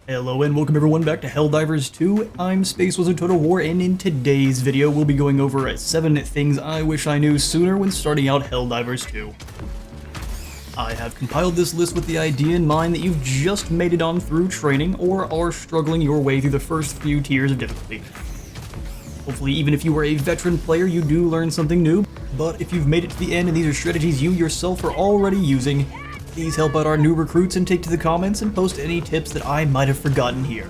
Hello and welcome everyone back to Helldivers 2. I'm Space Wizard Total War, and in today's video we'll be going over 7 things I wish I knew sooner when starting out Helldivers 2. I have compiled this list with the idea in mind that you've just made it on through training or are struggling your way through the first few tiers of difficulty. Hopefully even if you were a veteran player you do learn something new, but if you've made it to the end and these are strategies you yourself are already using, please help out our new recruits and take to the comments and post any tips that I might have forgotten here.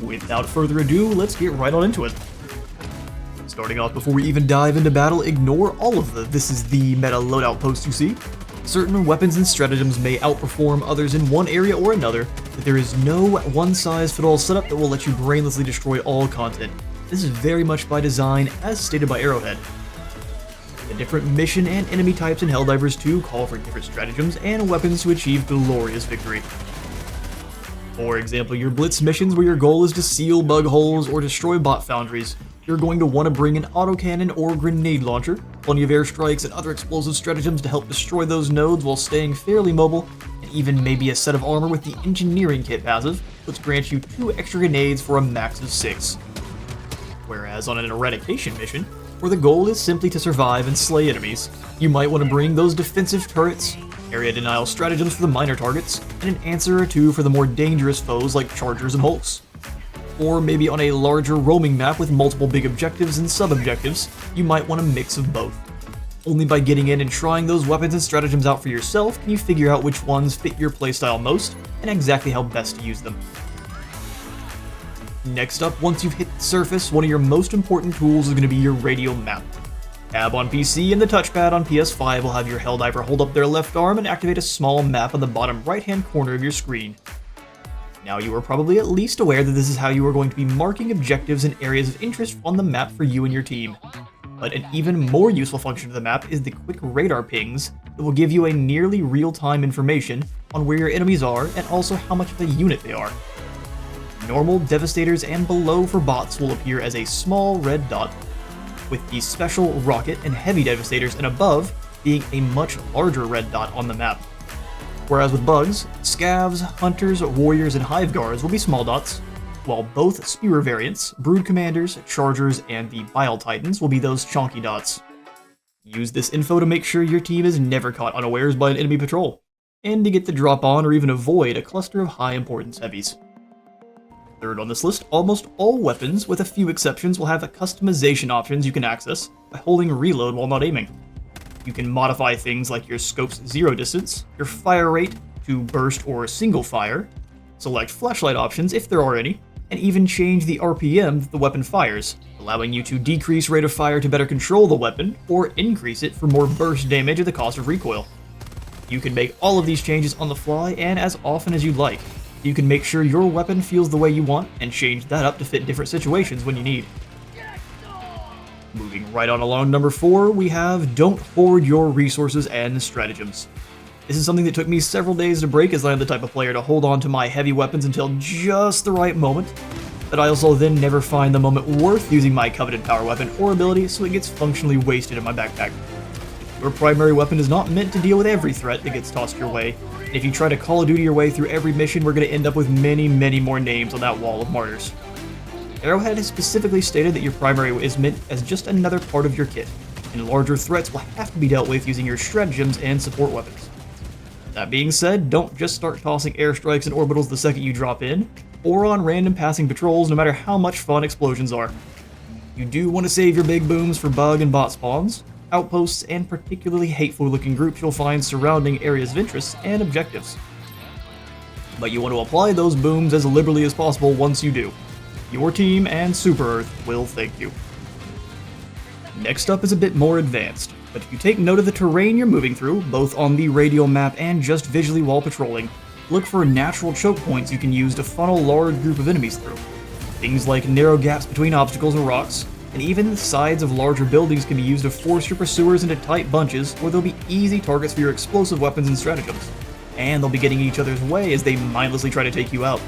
Without further ado, let's get right on into it. Starting off, before we even dive into battle, ignore all of the "this is the meta loadout" posts you see. Certain weapons and stratagems may outperform others in one area or another, but there is no one-size-fits-all setup that will let you brainlessly destroy all content. This is very much by design, as stated by Arrowhead. The different mission and enemy types in Helldivers 2 call for different stratagems and weapons to achieve glorious victory. For example, your blitz missions where your goal is to seal bug holes or destroy bot foundries, you're going to want to bring an autocannon or grenade launcher, plenty of airstrikes and other explosive stratagems to help destroy those nodes while staying fairly mobile, and even maybe a set of armor with the engineering kit passive, which grants you 2 extra grenades for a max of 6. Whereas on an eradication mission, where the goal is simply to survive and slay enemies, you might want to bring those defensive turrets, area denial stratagems for the minor targets, and an answer or two for the more dangerous foes like chargers and hulks. Or maybe on a larger roaming map with multiple big objectives and sub-objectives, you might want a mix of both. Only by getting in and trying those weapons and stratagems out for yourself can you figure out which ones fit your playstyle most and exactly how best to use them. Next up, once you've hit the surface, one of your most important tools is going to be your radio map. Tab on PC and the touchpad on PS5 will have your Helldiver hold up their left arm and activate a small map on the bottom right-hand corner of your screen. Now you are probably at least aware that this is how you are going to be marking objectives and areas of interest on the map for you and your team. But an even more useful function of the map is the quick radar pings that will give you a nearly real-time information on where your enemies are and also how much of a unit they are. Normal, Devastators, and below for bots will appear as a small red dot, with the special, rocket, and heavy Devastators and above being a much larger red dot on the map. Whereas with bugs, scavs, hunters, warriors, and hive guards will be small dots, while both spewer variants, brood commanders, chargers, and the bile titans will be those chonky dots. Use this info to make sure your team is never caught unawares by an enemy patrol, and to get the drop on or even avoid a cluster of high importance heavies. Third on this list, almost all weapons, with a few exceptions, will have customization options you can access by holding reload while not aiming. You can modify things like your scope's zero distance, your fire rate to burst or single fire, select flashlight options if there are any, and even change the RPM that the weapon fires, allowing you to decrease rate of fire to better control the weapon, or increase it for more burst damage at the cost of recoil. You can make all of these changes on the fly and as often as you'd like. You can make sure your weapon feels the way you want, and change that up to fit different situations when you need. Moving right on along, number 4, we have don't hoard your resources and stratagems. This is something that took me several days to break, as I am the type of player to hold on to my heavy weapons until just the right moment, but I also then never find the moment worth using my coveted power weapon or ability, so it gets functionally wasted in my backpack. Your primary weapon is not meant to deal with every threat that gets tossed your way, and if you try to Call of Duty your way through every mission, we're going to end up with many, many more names on that wall of martyrs. Arrowhead has specifically stated that your primary is meant as just another part of your kit, and larger threats will have to be dealt with using your stratagems and support weapons. That being said, don't just start tossing airstrikes and orbitals the second you drop in, or on random passing patrols no matter how much fun explosions are. You do want to save your big booms for bug and bot spawns, outposts, and particularly hateful looking groups you'll find surrounding areas of interest and objectives. But you want to apply those booms as liberally as possible once you do. Your team and Super Earth will thank you. Next up is a bit more advanced, but if you take note of the terrain you're moving through, both on the radial map and just visually while patrolling, look for natural choke points you can use to funnel a large group of enemies through. Things like narrow gaps between obstacles or rocks, and even the sides of larger buildings can be used to force your pursuers into tight bunches where they'll be easy targets for your explosive weapons and stratagems. And they'll be getting in each other's way as they mindlessly try to take you out.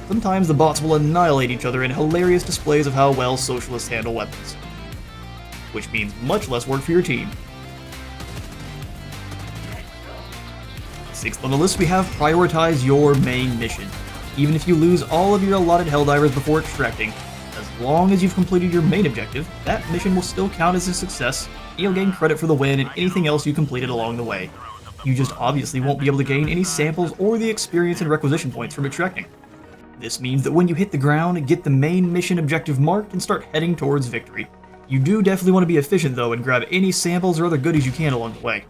Sometimes the bots will annihilate each other in hilarious displays of how well socialists handle weapons. Which means much less work for your team. Sixth on the list, we have prioritize your main mission. even if you lose all of your allotted Helldivers before extracting. As long as you've completed your main objective, that mission will still count as a success, and you'll gain credit for the win and anything else you completed along the way. You just obviously won't be able to gain any samples or the experience and requisition points from extracting. This means that when you hit the ground, get the main mission objective marked and start heading towards victory. You do definitely want to be efficient though and grab any samples or other goodies you can along the way.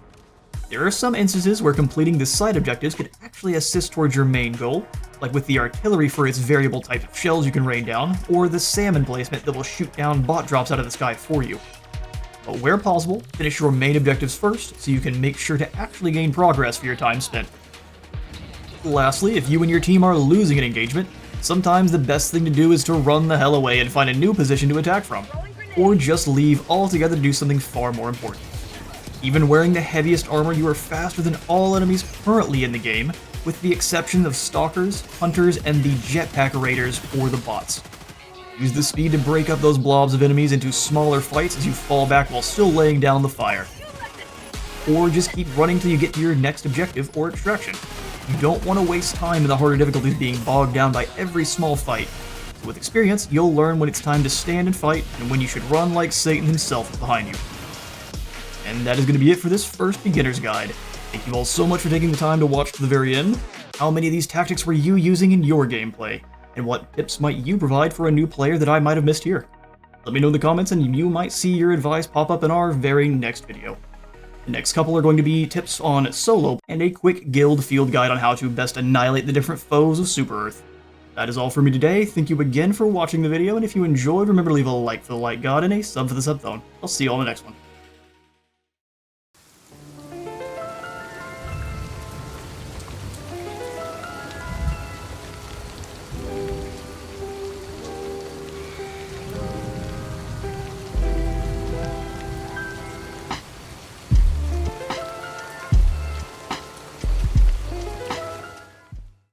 There are some instances where completing the side objectives could actually assist towards your main goal, like with the artillery for its variable type of shells you can rain down, or the salmon placement that will shoot down bot drops out of the sky for you. But where possible, finish your main objectives first so you can make sure to actually gain progress for your time spent. Lastly, if you and your team are losing an engagement, sometimes the best thing to do is to run the hell away and find a new position to attack from, or just leave altogether to do something far more important. Even wearing the heaviest armor, you are faster than all enemies currently in the game, with the exception of stalkers, hunters, and the jetpack raiders or the bots. Use the speed to break up those blobs of enemies into smaller fights as you fall back while still laying down the fire. Or just keep running till you get to your next objective or extraction. You don't want to waste time in the harder difficulties being bogged down by every small fight. So with experience, you'll learn when it's time to stand and fight, and when you should run like Satan himself is behind you. And that is going to be it for this first beginner's guide. Thank you all so much for taking the time to watch to the very end. How many of these tactics were you using in your gameplay? And what tips might you provide for a new player that I might have missed here? Let me know in the comments and you might see your advice pop up in our very next video. The next couple are going to be tips on solo and a quick guild field guide on how to best annihilate the different foes of Super Earth. That is all for me today. Thank you again for watching the video, and if you enjoyed, remember to leave a like for the like god and a sub for the sub phone. I'll see you all in the next one.